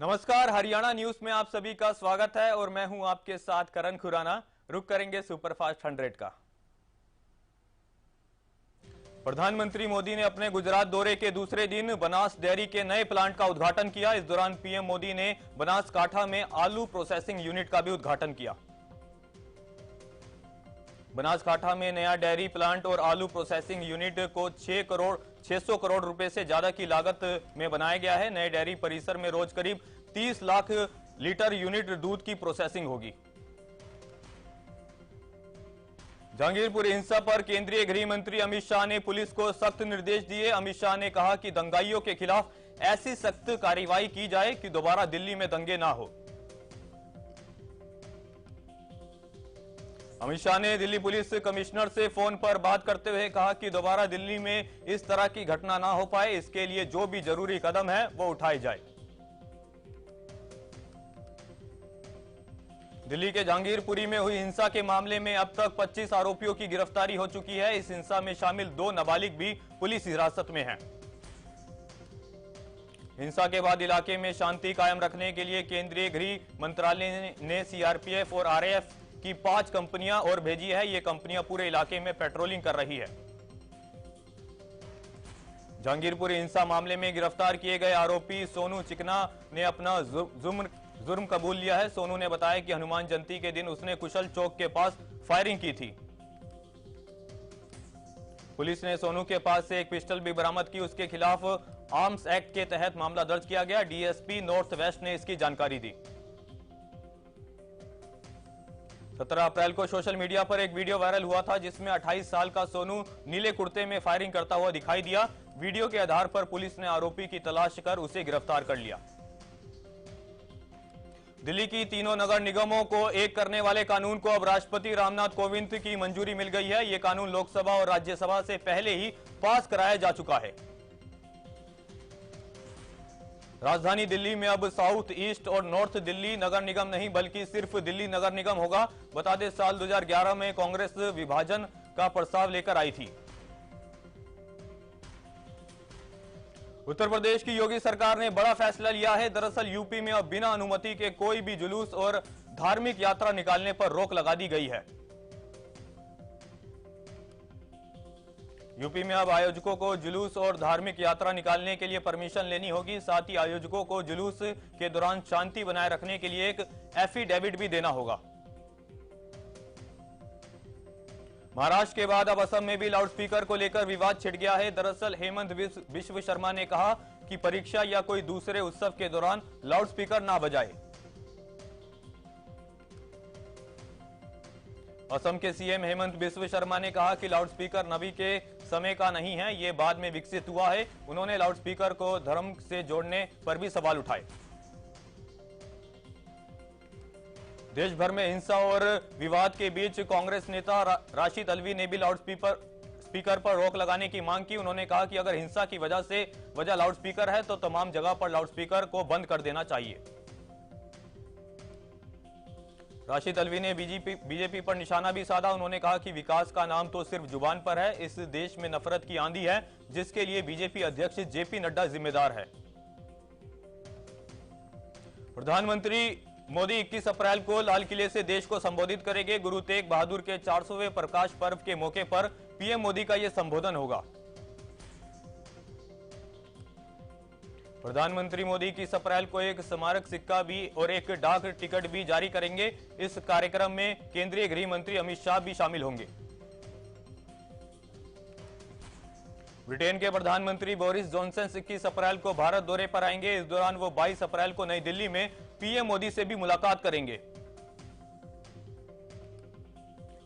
नमस्कार, हरियाणा न्यूज में आप सभी का स्वागत है और मैं हूं आपके साथ करण खुराना। रुक करेंगे सुपरफास्ट 100 का। प्रधानमंत्री मोदी ने अपने गुजरात दौरे के दूसरे दिन बनास डेयरी के नए प्लांट का उद्घाटन किया। इस दौरान पीएम मोदी ने बनासकांठा में आलू प्रोसेसिंग यूनिट का भी उद्घाटन किया। बनासकांठा में नया डेयरी प्लांट और आलू प्रोसेसिंग यूनिट को 600 करोड़ रुपए से ज्यादा की लागत में बनाया गया है। नए डेयरी परिसर में रोज करीब 30 लाख लीटर यूनिट दूध की प्रोसेसिंग होगी। जहांगीरपुर हिंसा पर केंद्रीय गृह मंत्री अमित शाह ने पुलिस को सख्त निर्देश दिए। अमित शाह ने कहा कि दंगाइयों के खिलाफ ऐसी सख्त कार्रवाई की जाए कि दोबारा दिल्ली में दंगे ना हो। अमित शाह ने दिल्ली पुलिस कमिश्नर से फोन पर बात करते हुए कहा कि दोबारा दिल्ली में इस तरह की घटना ना हो पाए, इसके लिए जो भी जरूरी कदम है वो उठाए जाए। दिल्ली के जहांगीरपुरी में हुई हिंसा के मामले में अब तक 25 आरोपियों की गिरफ्तारी हो चुकी है। इस हिंसा में शामिल 2 नाबालिग भी पुलिस हिरासत में हैं। हिंसा के बाद इलाके में शांति कायम रखने के लिए केंद्रीय गृह मंत्रालय ने सीआरपीएफ और आरएएफ की 5 कंपनियां और भेजी है। ये कंपनियां पूरे इलाके में पेट्रोलिंग कर रही है। जहांगीरपुर हिंसा मामले में गिरफ्तार किए गए आरोपी सोनू चिकना ने अपना जुर्म कबूल लिया है। सोनू ने बताया कि हनुमान जयंती के दिन उसने कुशल चौक के पास फायरिंग की थी। पुलिस ने सोनू के पास से एक पिस्टल भी बरामद की। उसके खिलाफ आर्म्स एक्ट के तहत मामला दर्ज किया गया। डीएसपी नॉर्थ वेस्ट ने इसकी जानकारी दी। 17 अप्रैल को सोशल मीडिया पर एक वीडियो वायरल हुआ था जिसमें 28 साल का सोनू नीले कुर्ते में फायरिंग करता हुआ दिखाई दिया। वीडियो के आधार पर पुलिस ने आरोपी की तलाश कर उसे गिरफ्तार कर लिया। दिल्ली की तीनों नगर निगमों को एक करने वाले कानून को अब राष्ट्रपति रामनाथ कोविंद की मंजूरी मिल गई है। यह कानून लोकसभा और राज्यसभा से पहले ही पास कराया जा चुका है। राजधानी दिल्ली में अब साउथ ईस्ट और नॉर्थ दिल्ली नगर निगम नहीं बल्कि सिर्फ दिल्ली नगर निगम होगा। बता दें, साल 2011 में कांग्रेस विभाजन का प्रस्ताव लेकर आई थी। उत्तर प्रदेश की योगी सरकार ने बड़ा फैसला लिया है। दरअसल यूपी में अब बिना अनुमति के कोई भी जुलूस और धार्मिक यात्रा निकालने पर रोक लगा दी गई है। यूपी में अब आयोजकों को जुलूस और धार्मिक यात्रा निकालने के लिए परमिशन लेनी होगी। साथ ही आयोजकों को जुलूस के दौरान शांति बनाए रखने के लिए एक एफिडेविट भी देना होगा। महाराष्ट्र के बाद अब असम में भी लाउडस्पीकर को लेकर विवाद छिड़ गया है। दरअसल हेमंत बिश्व शर्मा ने कहा कि परीक्षा या कोई दूसरे उत्सव के दौरान लाउडस्पीकर ना बजाए। असम के सीएम हेमंत बिश्व शर्मा ने कहा कि लाउडस्पीकर नबी के समय का नहीं है, ये बाद में विकसित हुआ है। उन्होंने लाउडस्पीकर को धर्म से जोड़ने पर भी सवाल उठाए। देश भर में हिंसा और विवाद के बीच कांग्रेस नेता राशिद अल्वी ने भी लाउडस्पीकर पर रोक लगाने की मांग की। उन्होंने कहा कि अगर हिंसा की वजह लाउडस्पीकर है तो तमाम जगह पर लाउडस्पीकर को बंद कर देना चाहिए। राशिद अल्वी ने बीजेपी पर निशाना भी साधा। उन्होंने कहा कि विकास का नाम तो सिर्फ जुबान पर है। इस देश में नफरत की आंधी है जिसके लिए बीजेपी अध्यक्ष जेपी नड्डा जिम्मेदार है। प्रधानमंत्री मोदी 21 अप्रैल को लाल किले से देश को संबोधित करेंगे। गुरु तेग बहादुर के 400वें प्रकाश पर्व के मौके पर पीएम मोदी का यह संबोधन होगा। प्रधानमंत्री मोदी 21 अप्रैल को एक स्मारक सिक्का भी और एक डाक टिकट भी जारी करेंगे। इस कार्यक्रम में केंद्रीय गृह मंत्री अमित शाह भी शामिल होंगे। ब्रिटेन के प्रधानमंत्री बोरिस जॉनसन 21 अप्रैल को भारत दौरे पर आएंगे। इस दौरान वो 22 अप्रैल को नई दिल्ली में पीएम मोदी से भी मुलाकात करेंगे।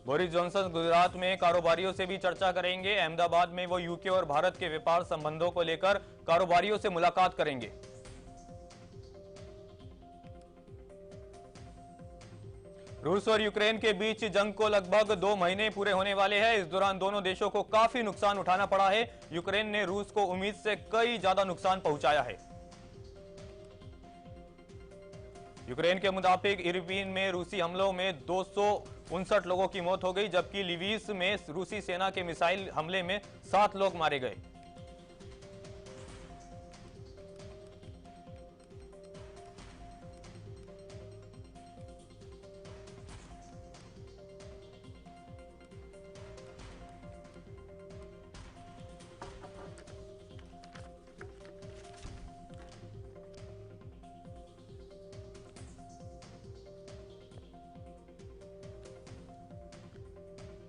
बोरिस जॉनसन गुजरात में कारोबारियों से भी चर्चा करेंगे। अहमदाबाद में वो यूके और भारत के व्यापार संबंधों को लेकर कारोबारियों से मुलाकात करेंगे। रूस और यूक्रेन के बीच जंग को लगभग 2 महीने पूरे होने वाले हैं। इस दौरान दोनों देशों को काफी नुकसान उठाना पड़ा है। यूक्रेन ने रूस को उम्मीद से कई ज्यादा नुकसान पहुंचाया है। यूक्रेन के मुताबिक इरपिन में रूसी हमलों में 259 लोगों की मौत हो गई, जबकि लिविस में रूसी सेना के मिसाइल हमले में 7 लोग मारे गए।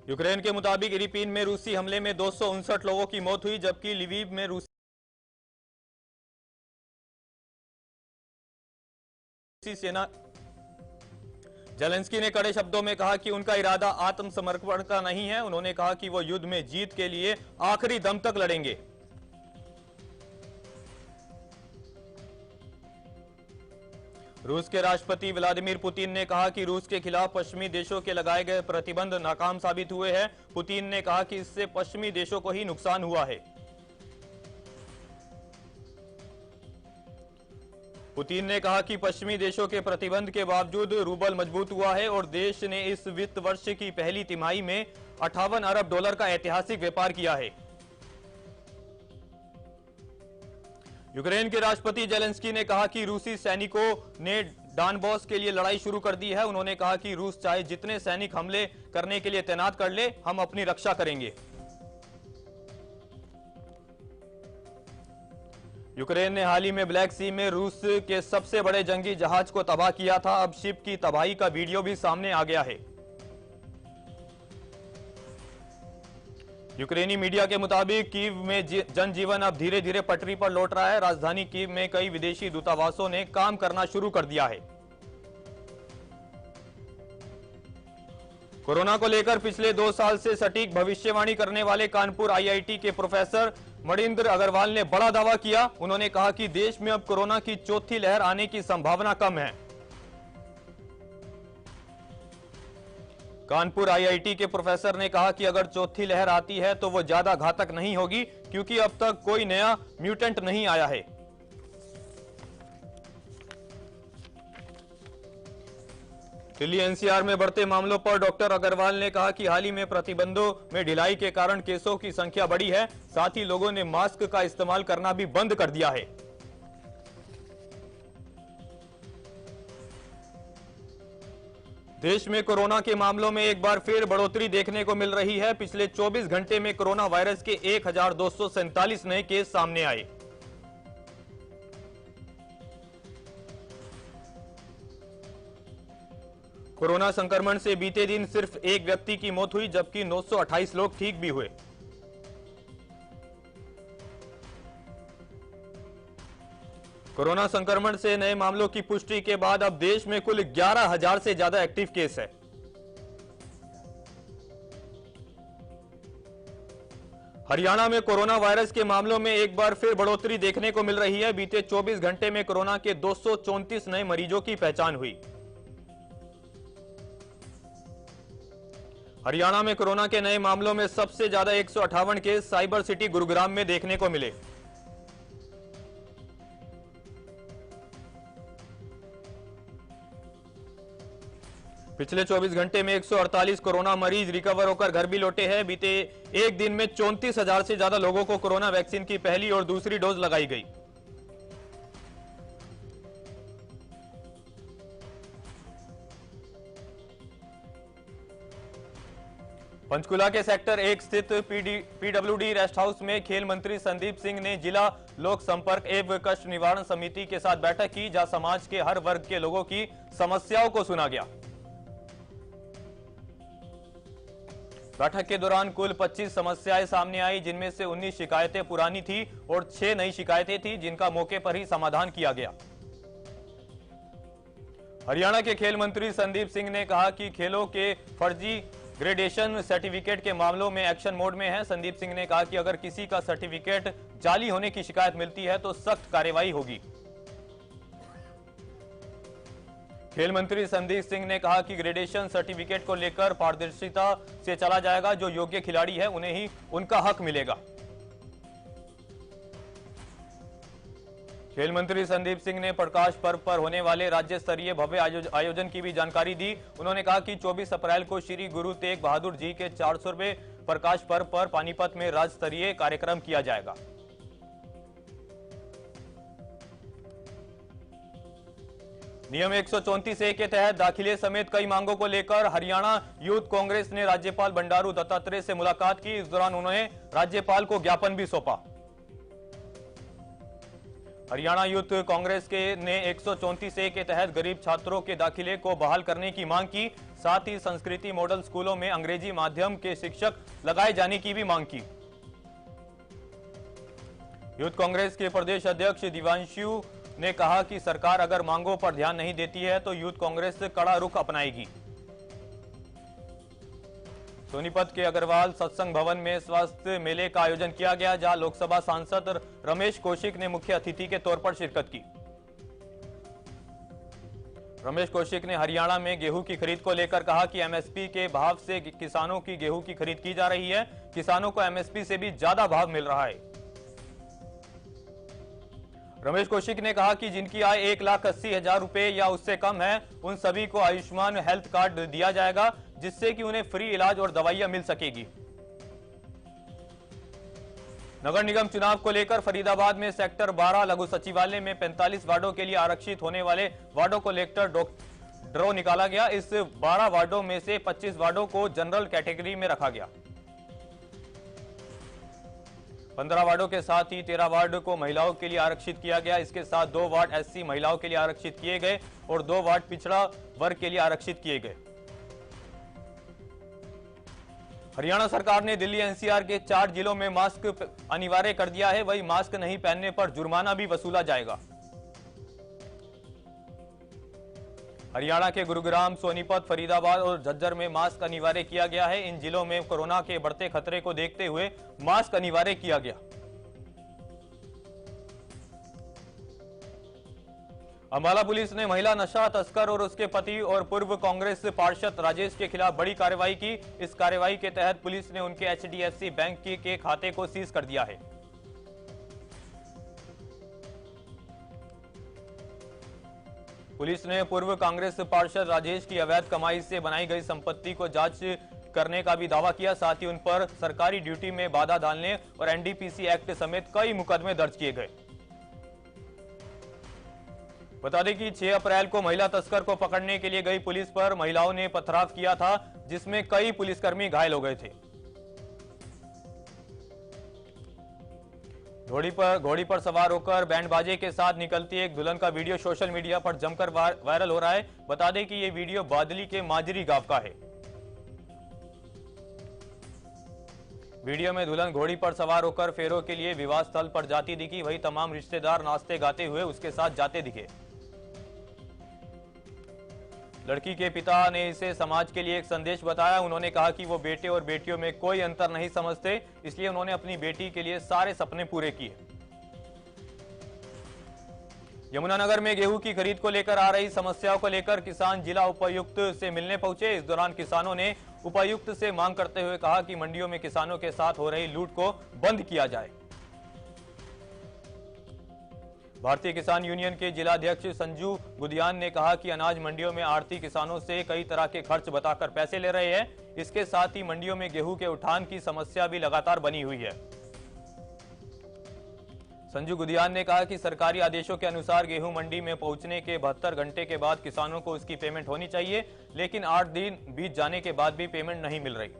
यूक्रेन के मुताबिक इरिपीन में रूसी हमले में 259 लोगों की मौत हुई, जबकि लिवीव में रूसी सेना। जेलेंस्की ने कड़े शब्दों में कहा कि उनका इरादा आत्मसमर्पण का नहीं है। उन्होंने कहा कि वो युद्ध में जीत के लिए आखिरी दम तक लड़ेंगे। रूस के राष्ट्रपति व्लादिमीर पुतिन ने कहा कि रूस के खिलाफ पश्चिमी देशों के लगाए गए प्रतिबंध नाकाम साबित हुए हैं। पुतिन ने कहा कि इससे पश्चिमी देशों को ही नुकसान हुआ है। पुतिन ने कहा कि पश्चिमी देशों के प्रतिबंध के बावजूद रूबल मजबूत हुआ है और देश ने इस वित्त वर्ष की पहली तिमाही में $58 अरब का ऐतिहासिक व्यापार किया है। यूक्रेन के राष्ट्रपति जेलेंस्की ने कहा कि रूसी सैनिकों ने डॉनबास के लिए लड़ाई शुरू कर दी है। उन्होंने कहा कि रूस चाहे जितने सैनिक हमले करने के लिए तैनात कर ले, हम अपनी रक्षा करेंगे। यूक्रेन ने हाल ही में ब्लैक सी में रूस के सबसे बड़े जंगी जहाज को तबाह किया था। अब शिप की तबाही का वीडियो भी सामने आ गया है। यूक्रेनी मीडिया के मुताबिक कीव में जनजीवन अब धीरे धीरे पटरी पर लौट रहा है। राजधानी कीव में कई विदेशी दूतावासों ने काम करना शुरू कर दिया है। कोरोना को लेकर पिछले 2 साल से सटीक भविष्यवाणी करने वाले कानपुर आईआईटी के प्रोफेसर मणिंद्र अग्रवाल ने बड़ा दावा किया। उन्होंने कहा कि देश में अब कोरोना की चौथी लहर आने की संभावना कम है। कानपुर आईआईटी के प्रोफेसर ने कहा कि अगर चौथी लहर आती है तो वो ज्यादा घातक नहीं होगी, क्योंकि अब तक कोई नया म्यूटेंट नहीं आया है। दिल्ली एनसीआर में बढ़ते मामलों पर डॉक्टर अग्रवाल ने कहा कि हाल ही में प्रतिबंधों में ढिलाई के कारण केसों की संख्या बढ़ी है। साथ ही लोगों ने मास्क का इस्तेमाल करना भी बंद कर दिया है। देश में कोरोना के मामलों में एक बार फिर बढ़ोतरी देखने को मिल रही है। पिछले 24 घंटे में कोरोना वायरस के 1247 नए केस सामने आए। कोरोना संक्रमण से बीते दिन सिर्फ एक व्यक्ति की मौत हुई, जबकि 928 लोग ठीक भी हुए। कोरोना संक्रमण से नए मामलों की पुष्टि के बाद अब देश में कुल 11,000 से ज्यादा एक्टिव केस है। हरियाणा में कोरोना वायरस के मामलों में एक बार फिर बढ़ोतरी देखने को मिल रही है। बीते 24 घंटे में कोरोना के 234 नए मरीजों की पहचान हुई। हरियाणा में कोरोना के नए मामलों में सबसे ज्यादा 158 केस साइबर सिटी गुरुग्राम में देखने को मिले। पिछले 24 घंटे में 148 कोरोना मरीज रिकवर होकर घर भी लौटे हैं। बीते एक दिन में 34,000 से ज्यादा लोगों को कोरोना वैक्सीन की पहली और दूसरी डोज लगाई गई। पंचकुला के सेक्टर 1 स्थित पीडब्ल्यूडी रेस्ट हाउस में खेल मंत्री संदीप सिंह ने जिला लोक संपर्क एवं कष्ट निवारण समिति के साथ बैठक की, जहां समाज के हर वर्ग के लोगों की समस्याओं को सुना गया। बैठक के दौरान कुल 25 समस्याएं सामने आई, जिनमें से 19 शिकायतें पुरानी थी और 6 नई शिकायतें थी, जिनका मौके पर ही समाधान किया गया। हरियाणा के खेल मंत्री संदीप सिंह ने कहा कि खेलों के फर्जी ग्रेडेशन सर्टिफिकेट के मामलों में एक्शन मोड में है। संदीप सिंह ने कहा कि अगर किसी का सर्टिफिकेट जाली होने की शिकायत मिलती है तो सख्त कार्रवाई होगी। खेल मंत्री संदीप सिंह ने कहा कि ग्रेडेशन सर्टिफिकेट को लेकर पारदर्शिता से चला जाएगा। जो योग्य खिलाड़ी है उन्हें ही उनका हक मिलेगा। खेल मंत्री संदीप सिंह ने प्रकाश पर्व पर होने वाले राज्य स्तरीय भव्य आयोजन की भी जानकारी दी। उन्होंने कहा कि 24 अप्रैल को श्री गुरु तेग बहादुर जी के 400वें प्रकाश पर्व पर पानीपत में राज्य स्तरीय कार्यक्रम किया जाएगा। नियम 134A के तहत दाखिले समेत कई मांगों को लेकर हरियाणा यूथ कांग्रेस ने राज्यपाल बंडारू दत्तात्रेय से मुलाकात की। इस दौरान उन्होंने राज्यपाल को ज्ञापन भी सौंपा। हरियाणा यूथ कांग्रेस के ने 134A के तहत गरीब छात्रों के दाखिले को बहाल करने की मांग की। साथ ही संस्कृति मॉडल स्कूलों में अंग्रेजी माध्यम के शिक्षक लगाए जाने की भी मांग की। यूथ कांग्रेस के प्रदेश अध्यक्ष दिवांशु ने कहा कि सरकार अगर मांगों पर ध्यान नहीं देती है तो यूथ कांग्रेस कड़ा रुख अपनाएगी। सोनीपत के अग्रवाल सत्संग भवन में स्वास्थ्य मेले का आयोजन किया गया, जहां लोकसभा सांसद रमेश कौशिक ने मुख्य अतिथि के तौर पर शिरकत की। रमेश कौशिक ने हरियाणा में गेहूं की खरीद को लेकर कहा कि एमएसपी के भाव से किसानों की गेहूं की खरीद की जा रही है। किसानों को एमएसपी से भी ज्यादा भाव मिल रहा है। रमेश कौशिक ने कहा कि जिनकी आय 1,80,000 रुपए या उससे कम है, उन सभी को आयुष्मान हेल्थ कार्ड दिया जाएगा, जिससे कि उन्हें फ्री इलाज और दवाइयां मिल सकेगी। नगर निगम चुनाव को लेकर फरीदाबाद में सेक्टर 12 लघु सचिवालय में 45 वार्डों के लिए आरक्षित होने वाले वार्डों को लेकर ड्रॉ निकाला गया। इस 12 वार्डों में से 25 वार्डों को जनरल कैटेगरी में रखा गया। 15 वार्डों के साथ ही 13 वार्ड को महिलाओं के लिए आरक्षित किया गया। इसके साथ 2 वार्ड एससी महिलाओं के लिए आरक्षित किए गए और 2 वार्ड पिछड़ा वर्ग के लिए आरक्षित किए गए। हरियाणा सरकार ने दिल्ली एनसीआर के 4 जिलों में मास्क अनिवार्य कर दिया है। वहीं मास्क नहीं पहनने पर जुर्माना भी वसूला जाएगा। हरियाणा के गुरुग्राम, सोनीपत, फरीदाबाद और झज्जर में मास्क अनिवार्य किया गया है। इन जिलों में कोरोना के बढ़ते खतरे को देखते हुए मास्क अनिवार्य किया गया। अंबाला पुलिस ने महिला नशा तस्कर और उसके पति और पूर्व कांग्रेस पार्षद राजेश के खिलाफ बड़ी कार्रवाई की। इस कार्रवाई के तहत पुलिस ने उनके एचडीएफसी बैंक के खाते को सीज कर दिया है। पुलिस ने पूर्व कांग्रेस पार्षद राजेश की अवैध कमाई से बनाई गई संपत्ति को जांच करने का भी दावा किया। साथ ही उन पर सरकारी ड्यूटी में बाधा डालने और एनडीपीसी एक्ट समेत कई मुकदमे दर्ज किए गए। बता दें कि 6 अप्रैल को महिला तस्कर को पकड़ने के लिए गई पुलिस पर महिलाओं ने पथराव किया था, जिसमें कई पुलिसकर्मी घायल हो गए थे। घोड़ी पर सवार होकर बैंड बाजे के साथ निकलती एक दुल्हन का वीडियो सोशल मीडिया पर जमकर वायरल हो रहा है। बता दें कि ये वीडियो बादली के माजरी गांव का है। वीडियो में दुल्हन घोड़ी पर सवार होकर फेरों के लिए विवाह स्थल पर जाती दिखी। वहीं तमाम रिश्तेदार नाचते गाते हुए उसके साथ जाते दिखे। लड़की के पिता ने इसे समाज के लिए एक संदेश बताया। उन्होंने कहा कि वो बेटे और बेटियों में कोई अंतर नहीं समझते, इसलिए उन्होंने अपनी बेटी के लिए सारे सपने पूरे किए। यमुनानगर में गेहूं की खरीद को लेकर आ रही समस्याओं को लेकर किसान जिला उपायुक्त से मिलने पहुंचे। इस दौरान किसानों ने उपायुक्त से मांग करते हुए कहा कि मंडियों में किसानों के साथ हो रही लूट को बंद किया जाए। भारतीय किसान यूनियन के जिलाध्यक्ष संजू गुदियान ने कहा कि अनाज मंडियों में आढ़ती किसानों से कई तरह के खर्च बताकर पैसे ले रहे हैं। इसके साथ ही मंडियों में गेहूं के उठान की समस्या भी लगातार बनी हुई है। संजू गुदियान ने कहा कि सरकारी आदेशों के अनुसार गेहूं मंडी में पहुंचने के 72 घंटे के बाद किसानों को उसकी पेमेंट होनी चाहिए, लेकिन 8 दिन बीत जाने के बाद भी पेमेंट नहीं मिल रही।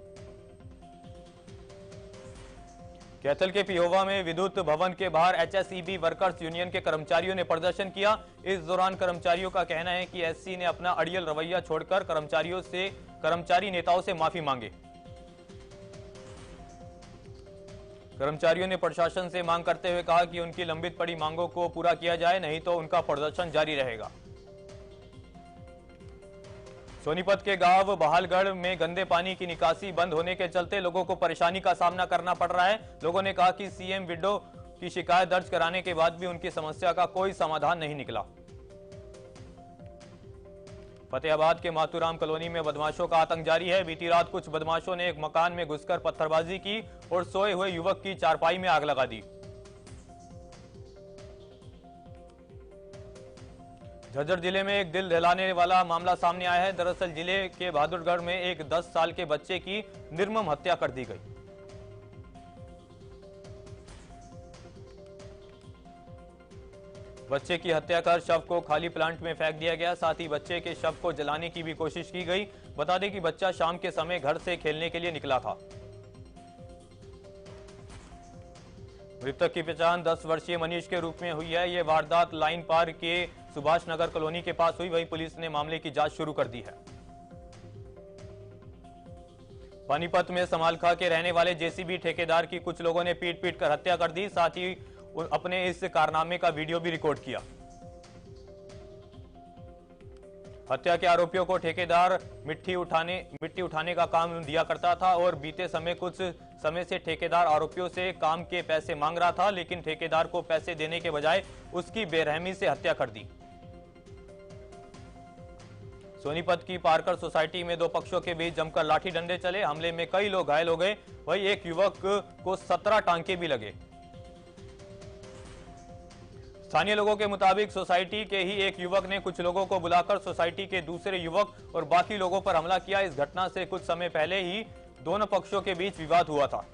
कैथल के पिहोवा में विद्युत भवन के बाहर एचएसईबी वर्कर्स यूनियन के कर्मचारियों ने प्रदर्शन किया। इस दौरान कर्मचारियों का कहना है कि एससी ने अपना अड़ियल रवैया छोड़कर कर्मचारी नेताओं से माफी मांगे। कर्मचारियों ने प्रशासन से मांग करते हुए कहा कि उनकी लंबित पड़ी मांगों को पूरा किया जाए, नहीं तो उनका प्रदर्शन जारी रहेगा। सोनीपत के गांव बहालगढ़ में गंदे पानी की निकासी बंद होने के चलते लोगों को परेशानी का सामना करना पड़ रहा है। लोगों ने कहा कि सीएम विडो की शिकायत दर्ज कराने के बाद भी उनकी समस्या का कोई समाधान नहीं निकला। फतेहाबाद के मातूराम कॉलोनी में बदमाशों का आतंक जारी है। बीती रात कुछ बदमाशों ने एक मकान में घुसकर पत्थरबाजी की और सोए हुए युवक की चारपाई में आग लगा दी। झज्जर जिले में एक दिल दहलाने वाला मामला सामने आया है। दरअसल जिले के बहादुरगढ़ में एक 10 साल के बच्चे की निर्मम हत्या कर दी गई। बच्चे की हत्या कर शव को खाली प्लांट में फेंक दिया गया। साथ ही बच्चे के शव को जलाने की भी कोशिश की गई। बता दें कि बच्चा शाम के समय घर से खेलने के लिए निकला था। मृतक की पहचान 10 वर्षीय मनीष के रूप में हुई है। यह वारदात लाइन पार के सुभाष नगर कॉलोनी के पास हुई। वहीं पुलिस ने मामले की जांच शुरू कर दी है। पानीपत में समालखा के रहने वाले जेसीबी ठेकेदार की कुछ लोगों ने पीट पीट कर हत्या कर दी। साथ ही अपने इस कारनामे का वीडियो भी रिकॉर्ड किया। हत्या के आरोपियों को ठेकेदार मिट्टी उठाने का काम दिया करता था और बीते कुछ समय से ठेकेदार आरोपियों से काम के पैसे मांग रहा था, लेकिन ठेकेदार को पैसे देने के बजाय उसकी बेरहमी से हत्या कर दी। सोनीपत की पारकर सोसाइटी में दो पक्षों के बीच जमकर लाठी डंडे चले। हमले में कई लोग घायल हो गए। वहीं एक युवक को 17 टांके भी लगे। स्थानीय लोगों के मुताबिक सोसाइटी के ही एक युवक ने कुछ लोगों को बुलाकर सोसाइटी के दूसरे युवक और बाकी लोगों पर हमला किया। इस घटना से कुछ समय पहले ही दोनों पक्षों के बीच विवाद हुआ था।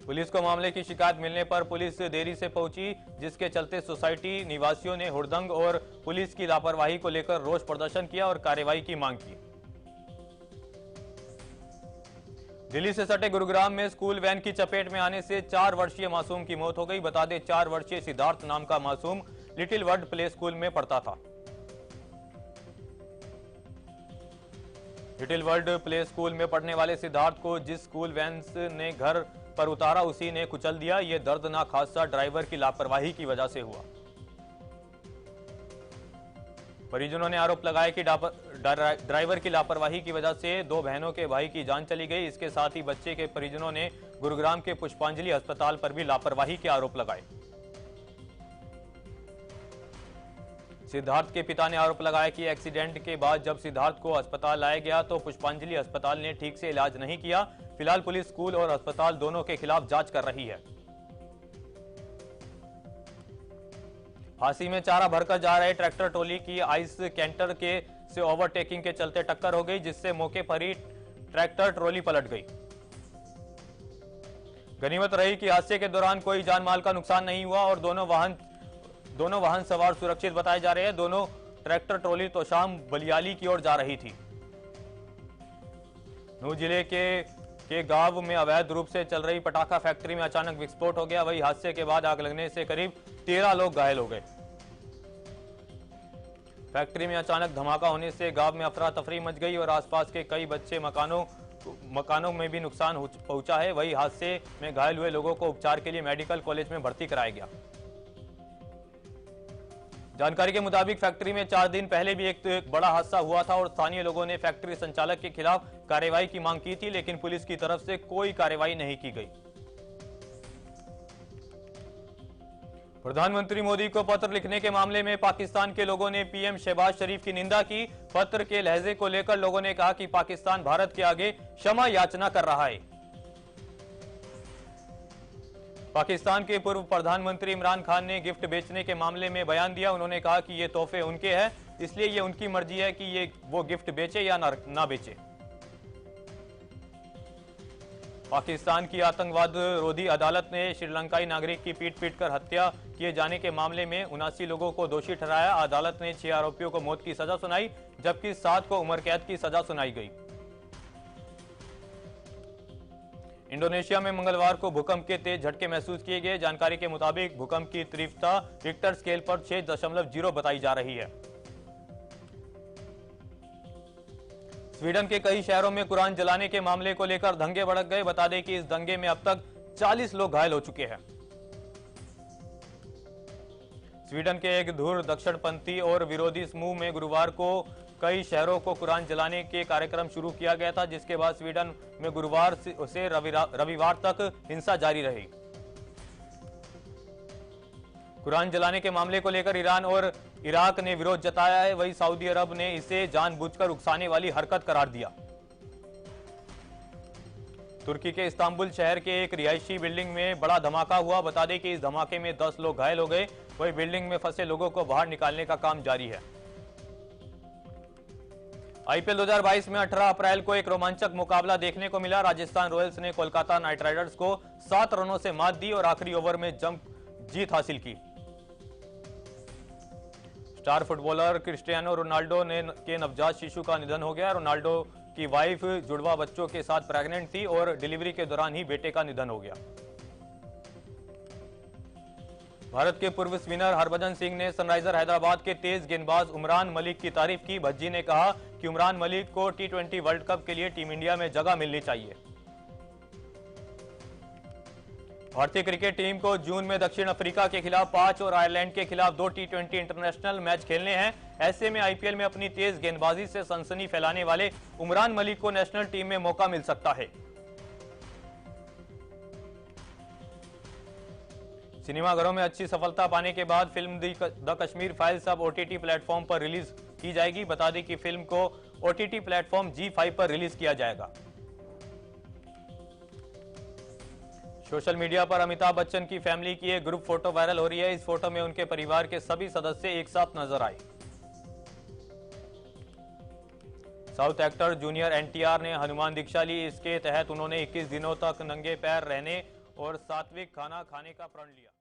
पुलिस को मामले की शिकायत मिलने पर पुलिस देरी से पहुंची, जिसके चलते सोसाइटी निवासियों ने हुड़दंग और पुलिस की लापरवाही को लेकर रोष प्रदर्शन किया और कार्रवाई की मांग की। दिल्ली से सटे गुरुग्राम में स्कूल वैन की चपेट में आने से 4 वर्षीय मासूम की मौत हो गई। बता दें 4 वर्षीय सिद्धार्थ नाम का मासूम लिटिल वर्ल्ड प्ले स्कूल में पढ़ता था। लिटिल वर्ल्ड प्ले स्कूल में पढ़ने वाले सिद्धार्थ को जिस स्कूल वैन ने घर पर उतारा उसी ने कुचल दिया। यह दर्दनाक हादसा ड्राइवर की लापरवाही की वजह से हुआ। परिजनों ने आरोप लगाया कि ड्राइवर की लापरवाही की वजह से 2 बहनों के भाई की जान चली गई। इसके साथ ही बच्चे के परिजनों ने गुरुग्राम के पुष्पांजलि अस्पताल पर भी लापरवाही के आरोप लगाए। सिद्धार्थ के पिता ने आरोप लगाया कि एक्सीडेंट के बाद जब सिद्धार्थ को अस्पताल लाया गया तो पुष्पांजलि अस्पताल ने ठीक से इलाज नहीं किया। फिलहाल पुलिस स्कूल और अस्पताल दोनों के खिलाफ जांच कर रही है। फांसी में चारा भरकर जा रहे ट्रैक्टर ट्रॉली की आइस कैंटर के से ओवरटेकिंग के चलते टक्कर हो गई, जिससे मौके पर ही ट्रैक्टर ट्रॉली पलट गई। गनीमत रही कि हादसे के दौरान कोई जान माल का नुकसान नहीं हुआ और दोनों वाहन सवार सुरक्षित बताए जा रहे हैं। दोनों ट्रैक्टर ट्रॉली तो शाम बलियाली की ओर जा रही थी। नूह जिले के गांव में अवैध रूप से चल रही पटाखा फैक्ट्री में अचानक विस्फोट हो गया। वही हादसे के बाद आग लगने से करीब 13 लोग घायल हो गए। फैक्ट्री में अचानक धमाका होने से गांव में अफरा तफरी मच गई और आसपास के कई बच्चे मकानों में भी नुकसान पहुंचा है। वही हादसे में घायल हुए लोगों को उपचार के लिए मेडिकल कॉलेज में भर्ती कराया गया। जानकारी के मुताबिक फैक्ट्री में 4 दिन पहले भी एक बड़ा हादसा हुआ था और स्थानीय लोगों ने फैक्ट्री संचालक के खिलाफ कार्रवाई की मांग की थी, लेकिन पुलिस की तरफ से कोई कार्रवाई नहीं की गई। प्रधानमंत्री मोदी को पत्र लिखने के मामले में पाकिस्तान के लोगों ने पीएम शहबाज शरीफ की निंदा की। पत्र के लहजे को लेकर लोगों ने कहा कि पाकिस्तान भारत के आगे क्षमा याचना कर रहा है। पाकिस्तान के पूर्व प्रधानमंत्री इमरान खान ने गिफ्ट बेचने के मामले में बयान दिया। उन्होंने कहा कि ये तोहफे उनके हैं, इसलिए ये उनकी मर्जी है कि वो गिफ्ट बेचे या ना बेचे। पाकिस्तान की आतंकवाद रोधी अदालत ने श्रीलंकाई नागरिक की पीट पीटकर हत्या किए जाने के मामले में 79 लोगों को दोषी ठहराया। अदालत ने 6 आरोपियों को मौत की सजा सुनाई, जबकि 7 को उम्र कैद की सजा सुनाई गई। इंडोनेशिया में मंगलवार को भूकंप के तेज झटके महसूस किए गए। जानकारी के मुताबिक भूकंप की तीव्रता रिक्टर स्केल पर 6.0 बताई जा रही है। स्वीडन के कई शहरों में कुरान जलाने के मामले को लेकर दंगे भड़क गए। बता दें कि इस दंगे में अब तक 40 लोग घायल हो चुके हैं। स्वीडन के एक धुर दक्षिणपंथी और विरोधी समूह में गुरुवार को कई शहरों को कुरान जलाने के कार्यक्रम शुरू किया गया था, जिसके बाद स्वीडन में गुरुवार से रविवार तक हिंसा जारी रही। कुरान जलाने के मामले को लेकर ईरान और इराक ने विरोध जताया है। वहीं सऊदी अरब ने इसे जानबूझकर उकसाने वाली हरकत करार दिया। तुर्की के इस्तांबुल शहर के एक रिहायशी बिल्डिंग में बड़ा धमाका हुआ। बता दें कि इस धमाके में 10 लोग घायल हो गए। वहीं बिल्डिंग में फंसे लोगों को बाहर निकालने का काम जारी है। आईपीएल 2022 में 18 अप्रैल को एक रोमांचक मुकाबला देखने को मिला। राजस्थान रॉयल्स ने कोलकाता नाइट राइडर्स को 7 रनों से मात दी और आखिरी ओवर में जीत हासिल की। स्टार फुटबॉलर क्रिस्टियानो रोनाल्डो के नवजात शिशु का निधन हो गया। रोनाल्डो कि वाइफ जुड़वा बच्चों के साथ प्रेग्नेंट थी और डिलीवरी के दौरान ही बेटे का निधन हो गया। भारत के पूर्व स्पिनर हरभजन सिंह ने सनराइजर हैदराबाद के तेज गेंदबाज उमरान मलिक की तारीफ की। भज्जी ने कहा कि उमरान मलिक को T20 वर्ल्ड कप के लिए टीम इंडिया में जगह मिलनी चाहिए। भारतीय क्रिकेट टीम को जून में दक्षिण अफ्रीका के खिलाफ 5 और आयरलैंड के खिलाफ 2 T20 इंटरनेशनल मैच खेलने हैं। ऐसे में आईपीएल में अपनी तेज गेंदबाजी से सनसनी फैलाने वाले उमरान मलिक को नेशनल टीम में मौका मिल सकता है। सिनेमाघरों में अच्छी सफलता पाने के बाद फिल्म द कश्मीर फाइल्स अब OTT प्लेटफॉर्म पर रिलीज की जाएगी। बता दें कि फिल्म को OTT प्लेटफॉर्म ZEE5 पर रिलीज किया जाएगा। सोशल मीडिया पर अमिताभ बच्चन की फैमिली की एक ग्रुप फोटो वायरल हो रही है। इस फोटो में उनके परिवार के सभी सदस्य एक साथ नजर आए। साउथ एक्टर जूनियर NTR ने हनुमान दीक्षा ली। इसके तहत उन्होंने 21 दिनों तक नंगे पैर रहने और सात्विक खाना खाने का प्रण लिया।